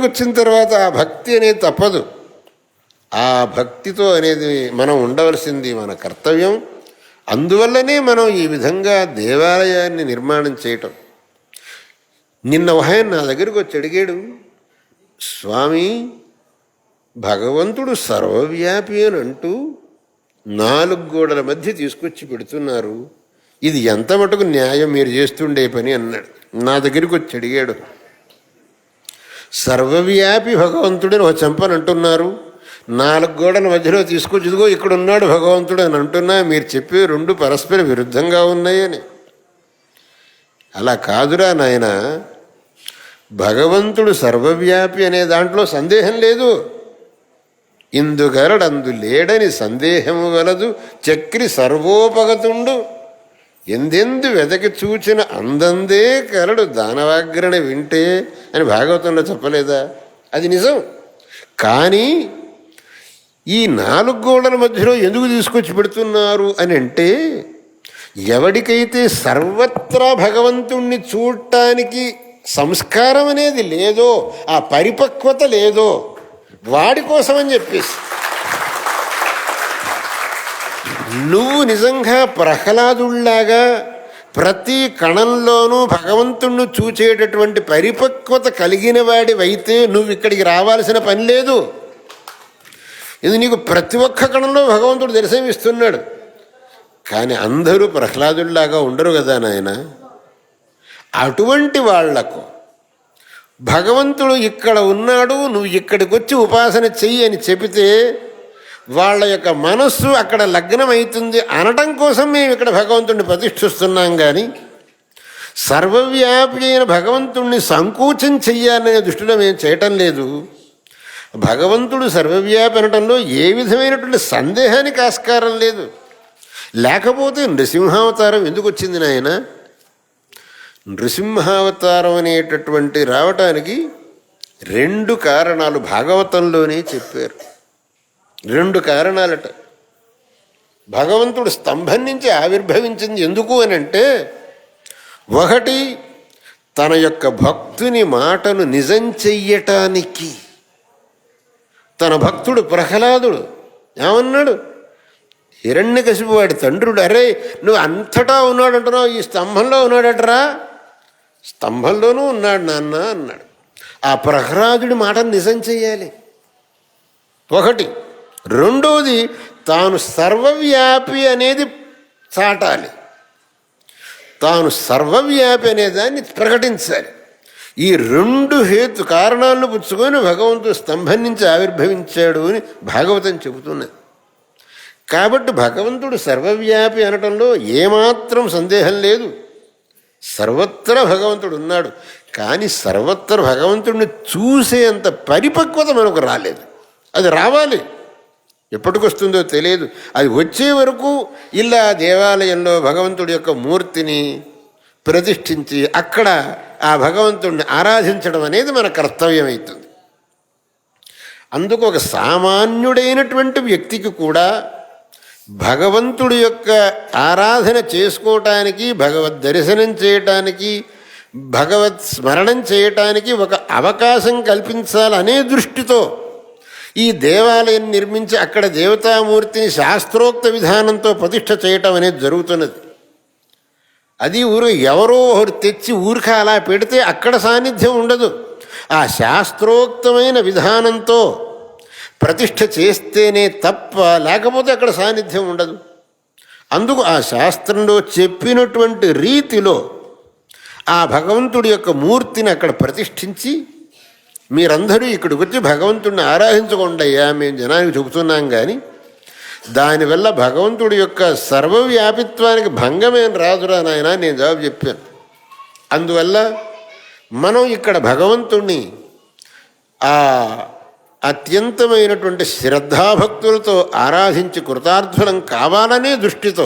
వచ్చిన తర్వాత ఆ భక్తి అనేది తప్పదు. ఆ భక్తితో అనేది మనం ఉండవలసింది మన కర్తవ్యం. అందువల్లనే మనం ఈ విధంగా దేవాలయాన్ని నిర్మాణం చేయటం. నిన్న ఆయన నా దగ్గరికి వచ్చి అడిగాడు, స్వామి భగవంతుడు సర్వవ్యాపి అని అంటూ 4 గోడల మధ్య తీసుకొచ్చి పెడుతున్నారు, ఇది ఎంత మటుకు న్యాయం మీరు చేస్తుండే పని అన్నాడు. నా దగ్గరికి వచ్చి అడిగాడు, సర్వవ్యాపి భగవంతుడని ఒక చెంపని అంటున్నారు, 4 గోడల మధ్యలో తీసుకొచ్చి ఇదిగో ఇక్కడ ఉన్నాడు భగవంతుడు అని అంటున్నా, మీరు చెప్పే 2 పరస్పర విరుద్ధంగా ఉన్నాయని. అలా కాదురా నాయన, భగవంతుడు సర్వవ్యాపి అనే దాంట్లో సందేహం లేదు. ఇందుగలడందు లేడని సందేహము వలదు, చక్రి సర్వోపగతుండు ఎందెందు వెదకి చూచిన అందందే కరడు దానవాగ్రణ వింటే అని భాగవతంలో చెప్పలేదా? అది నిజం. కానీ ఈ 4 గోడల మధ్యలో ఎందుకు తీసుకొచ్చి పెడుతున్నారు అని అంటే, ఎవడికైతే సర్వత్రా భగవంతుణ్ణి చూడటానికి సంస్కారం అనేది లేదో, ఆ పరిపక్వత లేదో, వాడి కోసమని చెప్పేసి. నువ్వు నిజంగా ప్రహ్లాదుల్లాగా ప్రతి కణంలోనూ భగవంతుణ్ణి చూచేటటువంటి పరిపక్వత కలిగిన వాడివైతే నువ్వు ఇక్కడికి రావాల్సిన పని లేదు. ఇది నీకు ప్రతి ఒక్క కణంలో భగవంతుడు దర్శనమిస్తున్నాడు. కానీ అందరూ ప్రహ్లాదుల్లాగా ఉండరు కదా నాయన. అటువంటి వాళ్లకు భగవంతుడు ఇక్కడ ఉన్నాడు, నువ్వు ఇక్కడికి వచ్చి ఉపాసన చెయ్యి అని చెబితే వాళ్ళ యొక్క మనస్సు అక్కడ లగ్నమవుతుంది అనటం కోసం మేము ఇక్కడ భగవంతుడిని ప్రతిష్ఠిస్తున్నాం. కానీ సర్వవ్యాపి అయిన భగవంతుణ్ణి సంకోచం చెయ్యాలనే దృష్టిలో మేము చేయటం లేదు. భగవంతుడు సర్వవ్యాపి అనటంలో ఏ విధమైనటువంటి సందేహానికి ఆస్కారం లేదు. లేకపోతే నృసింహావతారం ఎందుకు వచ్చింది నాయన? నృసింహావతారం అనేటటువంటి రావటానికి 2 కారణాలు భాగవతంలోనే చెప్పారు. 2 కారణాలట. భగవంతుడు స్తంభం నుంచి ఆవిర్భవించింది ఎందుకు అని అంటే, ఒకటి తన యొక్క భక్తుని మాటను నిజం చెయ్యటానికి. తన భక్తుడు ప్రహ్లాదుడు ఏమన్నాడు? హిరణ్యకశిపు వాడి తండ్రుడు, అరే నువ్వు అంతటా ఉన్నాడు అంటున్నావు, ఈ స్తంభంలో ఉన్నాడటరా. స్తంభంలోనూ ఉన్నాడు నాన్న అన్నాడు. ఆ ప్రహ్లాదుడి మాటను నిజం చెయ్యాలి ఒకటి. రెండోది తాను సర్వవ్యాపి అనేది చాటాలి, తాను సర్వవ్యాపి అనేదాన్ని ప్రకటించాలి. ఈ 2 కారణాలను పుచ్చుకొని భగవంతుడు స్తంభం నుంచి ఆవిర్భవించాడు అని భాగవతం చెబుతున్నది. కాబట్టి భగవంతుడు సర్వవ్యాపి అనటంలో ఏమాత్రం సందేహం లేదు. సర్వత్రా భగవంతుడు ఉన్నాడు. కానీ సర్వత్ర భగవంతుడిని చూసేంత పరిపక్వత మనకు రాలేదు. అది రావాలి. ఎప్పటికొస్తుందో తెలియదు. అది వచ్చే వరకు ఇలా దేవాలయంలో భగవంతుడి యొక్క మూర్తిని ప్రతిష్ఠించి అక్కడ ఆ భగవంతుడిని ఆరాధించడం అనేది మన కర్తవ్యం అవుతుంది. అందుకు ఒక సామాన్యుడైనటువంటి వ్యక్తికి కూడా భగవంతుడి యొక్క ఆరాధన చేసుకోవటానికి, భగవద్ దర్శనం చేయటానికి, భగవత్ స్మరణం చేయటానికి ఒక అవకాశం కల్పించాలనే దృష్టితో ఈ దేవాలయం నిర్మించి అక్కడ దేవతామూర్తిని శాస్త్రోక్త విధానంతో ప్రతిష్ఠ చేయటం అనేది జరుగుతున్నది. అది ఎవరో ఒకరు తెచ్చి ఊరిక అలా పెడితే అక్కడ సాన్నిధ్యం ఉండదు. ఆ శాస్త్రోక్తమైన విధానంతో ప్రతిష్ఠ చేస్తేనే తప్ప లేకపోతే అక్కడ సాన్నిధ్యం ఉండదు. అందుకు ఆ శాస్త్రంలో చెప్పినటువంటి రీతిలో ఆ భగవంతుడి యొక్క మూర్తిని అక్కడ ప్రతిష్ఠించి, మీరందరూ ఇక్కడికి వచ్చి భగవంతుడిని ఆరాధించకుండా అయ్యా మేము జనానికి చెబుతున్నాం. కానీ దానివల్ల భగవంతుడి యొక్క సర్వవ్యాపిత్వానికి భంగమేం రాదురా నాయన నేను జవాబు చెప్పాను. అందువల్ల మనం ఇక్కడ భగవంతుణ్ణి ఆ అత్యంతమైనటువంటి శ్రద్ధాభక్తులతో ఆరాధించి కృతార్థులం కావాలనే దృష్టితో